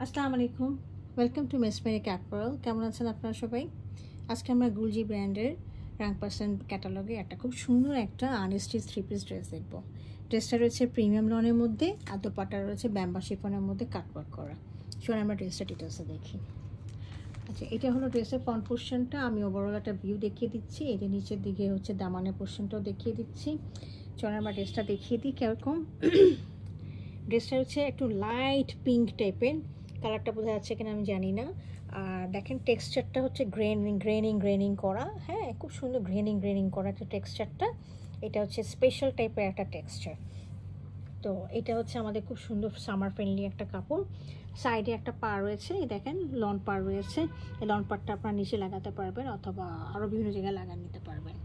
আসসালামু আলাইকুম, welcome to মেসমেরিক apparel. কেমন আছেন আপনারা সবাই? আজকে আমরা গুলজি ব্র্যান্ডের রাং% ক্যাটালগে একটা খুব সুন্দর একটা আনস্টিচ 3 পিস ড্রেস দেখব। ড্রেসটা রয়েছে প্রিমিয়াম লনের মধ্যে, আর দোপাট্টা রয়েছে ব্যাম্বা শিফনের মধ্যে কাটওয়ার্ক করা। চলুন আমরা ড্রেসটা ডিটেলসে দেখি। আচ্ছা, এটা হলো ড্রেসের ফ্রন্ট পোর্শনটা। আমি ওভারঅল একটা ভিউ দেখিয়ে দিচ্ছি। এই যে নিচের দিকে হচ্ছে দামানের পোর্শনটাও দেখিয়ে দিচ্ছি। চলুন আমরা ড্রেসটা দেখিয়ে দিই কীরকম। ড্রেসটা হচ্ছে একটু লাইট পিঙ্ক টাইপের, কালারটা বোঝা যাচ্ছে কিনা আমি জানি না। আর দেখেন টেক্সচারটা হচ্ছে গ্রেনিং করা। হ্যাঁ, খুব সুন্দর গ্রেনিং করা একটা টেক্সচারটা। এটা হচ্ছে স্পেশাল টাইপের একটা টেক্সচার। তো এটা হচ্ছে আমাদের খুব সুন্দর সামার ফ্রেন্ডলি একটা কাপড়। সাইডে একটা পা রয়েছে, দেখেন লন পা রয়েছে। এই লন পারটা আপনার নিচে লাগাতে পারবেন অথবা আরও বিভিন্ন জায়গায় লাগিয়ে নিতে পারবেন।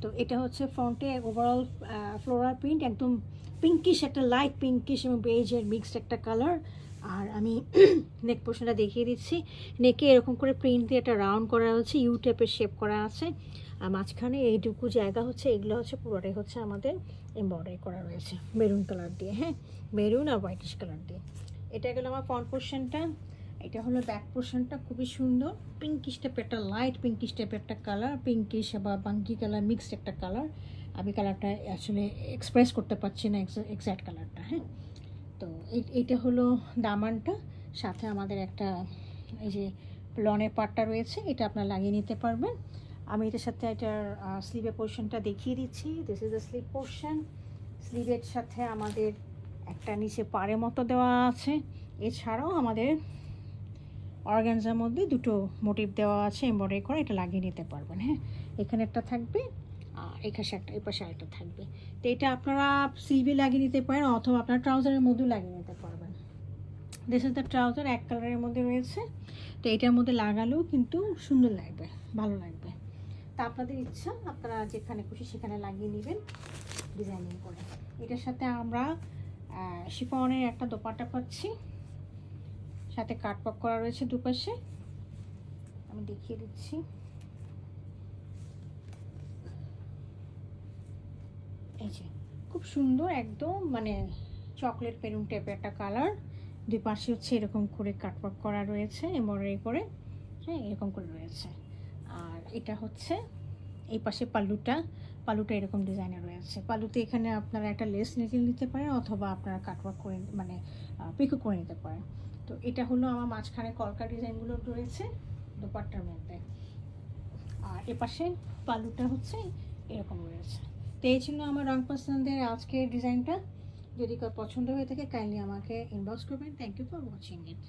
তো এটা হচ্ছে ফ্রন্টে ওভারঅল ফ্লোরাল প্রিন্ট, একদম পিঙ্কিশ, একটা লাইট পিঙ্কিশ এবং বেজের মিক্সড একটা কালার। আর আমি নেক পোর্শনটা দেখিয়ে দিচ্ছি। নেকে এরকম করে প্রিন্ট দিয়ে একটা রাউন্ড করা হচ্ছে, ইউ টাইপের শেপ করা আছে। আর মাঝখানে এইটুকু জায়গা হচ্ছে, এগুলো হচ্ছে পুরোটাই হচ্ছে আমাদের এমব্রয়ডারি করা রয়েছে মেরুন কালার দিয়ে। হ্যাঁ, মেরুন আর হোয়াইটিশ কালার দিয়ে। এটা গেল আমার ফ্রন্ট পোর্শনটা। এটা হলো ব্যাক পোর্শনটা, খুবই সুন্দর পিঙ্কিশ টাইপের একটা লাইট পিঙ্কিশ টাইপের একটা কালার, পিঙ্কিশ বা বাঙ্কি কালার মিক্সড একটা কালার। আমি কালারটা আসলে এক্সপ্রেস করতে পারছি না এক্স্যাক্ট কালারটা। হ্যাঁ, তো এইটা হলো দামানটা। সাথে আমাদের একটা এই যে লনের পার্টটা রয়েছে, এটা আপনার লাগিয়ে নিতে পারবেন। আমি এটার সাথে এটার স্লিভের পোর্শনটা দেখিয়ে দিচ্ছি। This is the sleeve portion. স্লিভের সাথে আমাদের একটা নিচে পাড়ের মতো দেওয়া আছে। এছাড়াও আমাদের অর্গানজার মধ্যে দুটো মোটিভ দেওয়া আছে এমব্রয়ডারি করে, এটা লাগিয়ে নিতে পারবেন। হ্যাঁ, এখানে একটা থাকবে আর এখানে একটা, এই পাশে একটা থাকবে। তো এটা আপনারা স্লিভে লাগিয়ে নিতে পারেন অথবা আপনার ট্রাউজারের মধ্যেও লাগিয়ে নিতে পারবেন। দিস ইজ দ্য ট্রাউজার, এক কালারের মধ্যে রয়েছে। তো এটার মধ্যে লাগালেও কিন্তু সুন্দর লাগবে, ভালো লাগবে। তা আপনাদের ইচ্ছা, আপনারা যেখানে খুশি সেখানে লাগিয়ে নেবেন ডিজাইনিং করে। এটার সাথে আমরা শিফনের একটা দোপাট্টা পাচ্ছি, সাথে কাটওয়ার্ক করা রয়েছে দুপাশে। আমি দেখিয়ে দিচ্ছি। এই যে খুব সুন্দর একদম মানে চকলেট মেরুন টাইপের একটা কালার। দুই পাশে হচ্ছে এরকম করে কাটওয়ার্ক করা রয়েছে এমব্রয়ডারি করে। হ্যাঁ, এরকম করে রয়েছে। আর এটা হচ্ছে এই পাশে পাল্লুটা এরকম ডিজাইনের রয়েছে। পাল্লুতে এখানে আপনারা একটা লেস নিতে পারেন অথবা আপনারা কাটওয়ার্ক করে মানে পিকো করে নিতে পারেন। তো এটা হলো আমার মাঝখানে কলকা ডিজাইনগুলো রয়েছে দোপাট্টার মধ্যে। আর এপাশে পাল্লুটা হচ্ছে এরকম রয়েছে। তো এই ছিল আমার রাং%-এর আজকের ডিজাইনটা। যদি পছন্দ হয়ে থাকে কাইন্ডলি আমাকে ইনবক্স করবেন। Thank you for watching it.